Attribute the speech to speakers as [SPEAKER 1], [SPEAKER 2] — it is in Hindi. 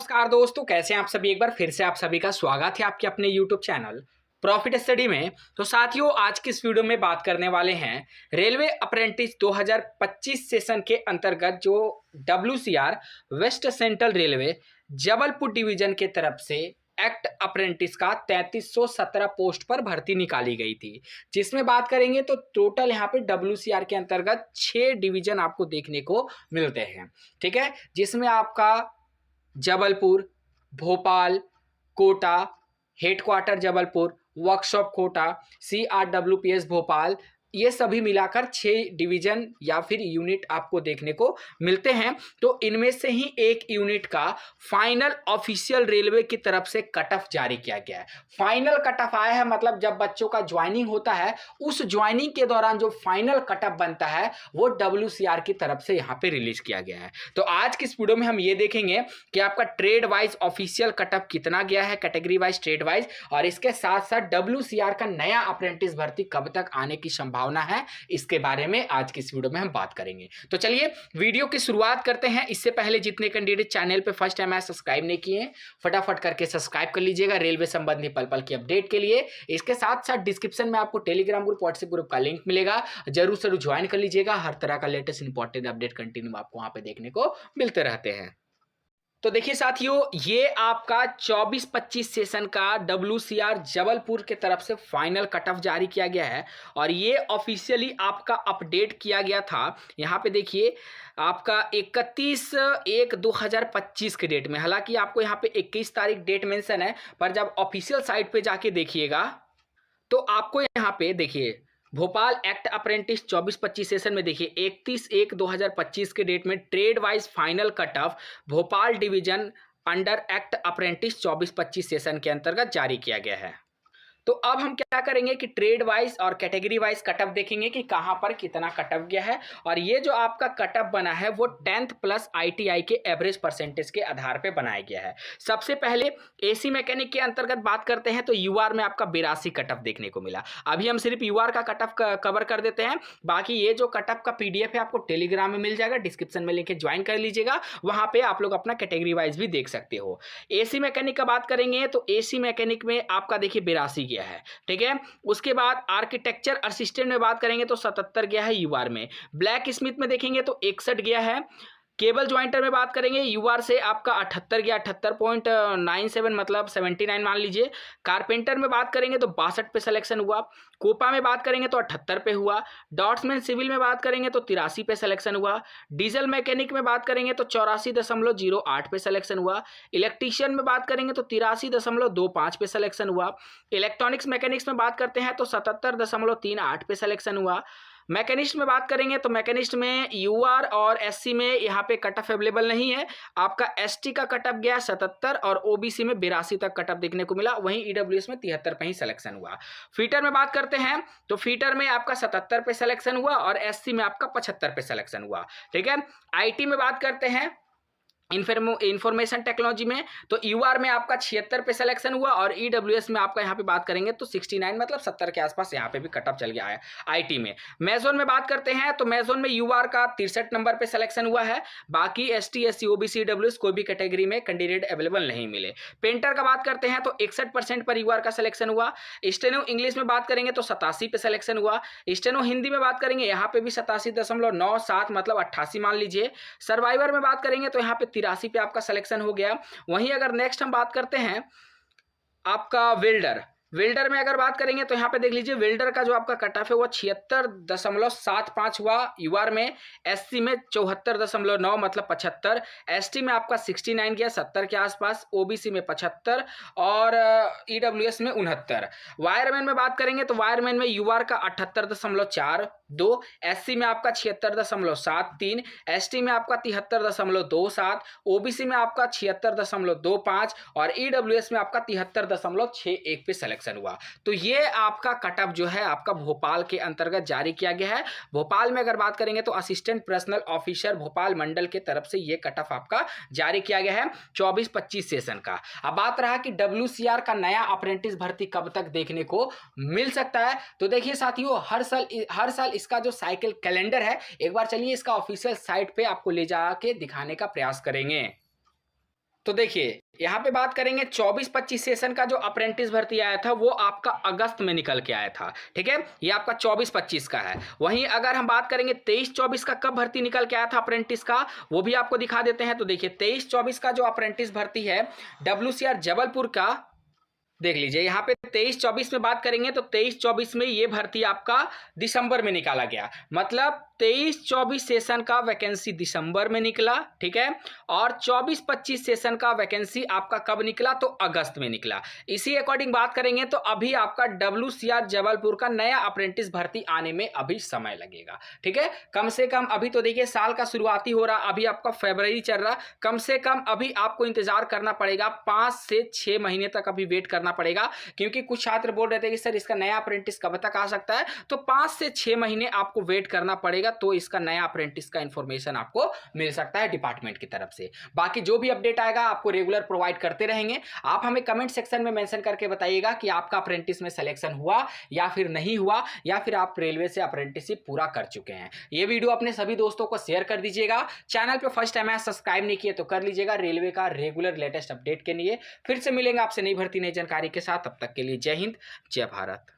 [SPEAKER 1] नमस्कार दोस्तों, कैसे हैं आप सभी। एक बार फिर से आप सभी का स्वागत है आपके अपने YouTube चैनल प्रॉफिट स्टडी में। तो साथियों, आज की इस वीडियो में बात करने वाले हैं रेलवे अप्रेंटिस 2025 सेशन के अंतर्गत जो WCR west central railway Jabalpur division के तरफ से एक्ट अप्रेंटिस का 3317 पोस्ट पर भर्ती निकाली गई थी, जिसमें बात करेंगे तो टोटल यहाँ पे WCR के अंतर्गत 6 डिवीजन आपको देखने को मिलते हैं। ठीक है, जिसमें आपका Jabalpur, Bhopal, Kota, headquarter Jabalpur, workshop Kota, CRWPS Bhopal, ये सभी मिलाकर 6 डिवीजन या फिर यूनिट आपको देखने को मिलते हैं। तो इनमें से ही एक यूनिट का फाइनल ऑफिशियल रेलवे की तरफ से कट ऑफ जारी किया गया है। फाइनल कट ऑफ आया है, मतलब जब बच्चों का ज्वाइनिंग होता है उस ज्वाइनिंग के दौरान जो फाइनल कट ऑफ बनता है वो WCR की तरफ से यहाँ पे रिलीज किया गया है। तो आज की इस वीडियो में हम ये देखेंगे कि आपका trade wise official cut off कितना गया है, कैटेगरी वाइज, ट्रेड वाइज, और इसके साथ साथ WCR का नया अप्रेंटिस भर्ती कब तक आने की संभावना है, इसके बारे में आज की इस वीडियो में हम बात करेंगे। तो चलिए वीडियो की शुरुआत करते हैं। इससे पहले जितने कैंडिडेट चैनल पे फर्स्ट टाइम आए सब्सक्राइब नहीं किए, फटाफट करके सब्सक्राइब कर लीजिएगा रेलवे संबंधी पल पल की अपडेट के लिए। इसके साथ साथ डिस्क्रिप्शन में आपको टेलीग्राम ग्रुप, व्हाट्सएप ग्रुप का लिंक मिलेगा, जरूर से ज्वाइन कर लीजिएगा। हर तरह का लेटेस्ट इंपॉर्टेंट अपडेट कंटिन्यू आपको वहां पे देखने को मिलते रहते हैं। तो देखिए साथियों, ये आपका 24-25 सेशन का WCR जबलपुर के तरफ से फाइनल कट ऑफ जारी किया गया है और ये ऑफिशियली आपका अपडेट किया गया था। यहाँ पे देखिए आपका 31/1/2025 के डेट में, हालांकि आपको यहाँ पे 21 तारीख डेट मेंशन है, पर जब ऑफिशियल साइट पे जाके देखिएगा तो आपको यहाँ पे देखिए भोपाल एक्ट अप्रेंटिस 24-25 सेशन में देखिए 31/1/2025 के डेट में trade wise final cut off Bhopal division under act apprentice 24-25 session के अंतर्गत जारी किया गया है। तो अब हम क्या करेंगे कि ट्रेड वाइज और कैटेगरी वाइज कटअप देखेंगे कि कहां पर कितना कटअप गया है। और ये जो आपका कटअप बना है वो 10th प्लस ITI के एवरेज परसेंटेज के आधार पे बनाया गया है। सबसे पहले AC मैकेनिक के अंतर्गत बात करते हैं तो UR में आपका 82 कटअप देखने को मिला। अभी हम सिर्फ UR का कटअप कवर कर देते हैं, बाकी ये जो कटअप का PDF है आपको टेलीग्राम में मिल जाएगा, डिस्क्रिप्शन में लिंक ज्वाइन कर लीजिएगा, वहां पे आप लोग अपना कैटेगरी वाइज भी देख सकते हो। AC मैकेनिक का बात करेंगे तो AC मैकेनिक में आपका देखिए 82 गया है। ठीक है, उसके बाद आर्किटेक्चर असिस्टेंट में बात करेंगे तो 77 गया है UR में। ब्लैक स्मिथ में देखेंगे तो 61 गया है। केबल ज्वाइंटर में बात करेंगे UR से आपका 78 गया, 78.97 मतलब 79 मान लीजिए। कारपेंटर में बात करेंगे तो 62 पे सिलेक्शन हुआ। कोपा में बात करेंगे तो 78 पे हुआ। डॉट्समैन सिविल में बात करेंगे तो 83 पे सिलेक्शन हुआ। डीजल मैकेनिक में बात करेंगे तो 84.08 पे सिलेक्शन हुआ। इलेक्ट्रीशियन में बात करेंगे तो 83.25 पे सिलेक्शन हुआ। इलेक्ट्रॉनिक्स मैकेनिक्स में बात करते हैं तो 77.38 पे सिलेक्शन हुआ। मैकेनिस्ट में बात करेंगे तो मैकेनिस्ट में UR और SC में यहाँ पे कट ऑफ अवेलेबल नहीं है। आपका ST का कट ऑफ गया 77 और OBC में 82 तक कट ऑफ देखने को मिला। वहीं EWS में 73 पे ही सिलेक्शन हुआ। फीटर में बात करते हैं तो फीटर में आपका 77 पे सिलेक्शन हुआ और SC में आपका 75 पे सिलेक्शन हुआ। ठीक है, IT में बात करते हैं इंफॉर्मेशन टेक्नोलॉजी में तो UR में आपका 76 पे सिलेक्शन हुआ और EWS में आपका यहाँ पे बात करेंगे तो 69 मतलब 70 के आसपास यहाँ पे भी कट ऑफ चल गया है IT में। मेजोन में बात करते हैं तो मेजोन में UR का 63 नंबर पे सिलेक्शन हुआ है। बाकी ST SC OBC EWS कोई भी कैटेगरी में कैंडिडेट अवेलेबल नहीं मिले। पेंटर का बात करते हैं तो 61% पर UR का सिलेक्शन हुआ। स्टेनो इंग्लिश में बात करेंगे तो 87 पे सिलेक्शन हुआ। स्टेनो हिंदी में बात करेंगे यहाँ पे भी 87.97 मतलब 88 मान लीजिए। सर्वाइवर में बात करेंगे तो यहाँ पे 83 पे आपका सिलेक्शन हो गया। वहीं अगर नेक्स्ट हम बात करते हैं आपका वेल्डर में अगर बात करेंगे तो यहाँ पे देख लीजिए वेल्डर का जो आपका कट ऑफ है वो 76.75 हुआ। UR में SC में 74.9 मतलब 75। ST में आपका 69 गया 70 के आसपास। OBC में 75 और EWS में 69। वायरमैन में बात करेंगे तो वायरमैन में UR का 78.42। SC में आपका 76.73। ST में आपका 73.27। OBC में आपका 76.25 और EWS में आपका 73.61 पे सिलेक्शन हुआ। तो ये आपका कट ऑफ जो है आपका भोपाल के अंतर्गत जारी किया गया है। भोपाल में अगर बात करेंगे तो असिस्टेंट पर्सनल ऑफिसर भोपाल मंडल के तरफ से ये कट ऑफ आपका जारी किया गया है 24-25 सेशन का। अब बात रहा कि WCR का नया अप्रेंटिस भर्ती कब तक देखने को मिल सकता है। तो देखिए साथियों, हर साल इसका जो साइकिल कैलेंडर है, एक बार चलिए इसका ऑफिशियल साइट पे आपको ले जाके दिखाने का प्रयास करेंगे। तो देखिए, यहाँ पे बात करेंगे 24-25 सेशन का जो अप्रेंटिस भर्ती आया था वो आपका अगस्त में निकल के आया था, ठीक है। ये आपका 24-25 का है। वहीं अगर हम बात करेंगे 23-24 का कब भर्ती निकल के आया था अप्रेंटिस का, वो भी आपको दिखा देते हैं। तो देखिए 23-24 का जो अप्रेंटिस भर्ती है WCR जबलपुर का, देख लीजिए यहाँ पे 23-24 में बात करेंगे तो 23-24 में ये भर्ती आपका दिसंबर में निकाला गया। मतलब 23-24 सेशन का वैकेंसी दिसंबर में निकला, ठीक है। और 24-25 सेशन का वैकेंसी आपका कब निकला, तो अगस्त में निकला। इसी अकॉर्डिंग बात करेंगे तो अभी आपका WCR जबलपुर का नया अप्रेंटिस भर्ती आने में अभी समय लगेगा, ठीक है। कम से कम अभी तो देखिए साल का शुरुआती हो रहा, अभी आपका फरवरी चल रहा, कम से कम अभी आपको इंतजार करना पड़ेगा 5 से 6 महीने तक अभी वेट करना पड़ेगा। क्योंकि कुछ छात्र बोल रहे थे कि सर इसका नया अप्रेंटिस कब तक आ सकता है, तो 5 से 6 महीने आपको वेट करना पड़ेगा, तो इसका नया अप्रेंटिस का इंफॉर्मेशन आपको मिल सकता है डिपार्टमेंट की तरफ से। बाकी जो भी अपडेट आएगा आपको रेगुलर प्रोवाइड करते रहेंगे। आप हमें कमेंट सेक्शन में मेंशन करके बताइएगा कि आपका अप्रेंटिस में सिलेक्शन हुआ या फिर नहीं हुआ, या फिर आप रेलवे से अप्रेंटिसशिप पूरा कर चुके हैं। ये वीडियो अपने सभी दोस्तों को शेयर कर दीजिएगा। चैनल पे फर्स्ट टाइम है, सब्सक्राइब नहीं किए तो कर लीजिएगा रेलवे का रेगुलर लेटेस्ट अपडेट के लिए। फिर से मिलेंगे आपसे नई भर्ती नई जानकारी के साथ, तब तक के लिए जय हिंद जय भारत।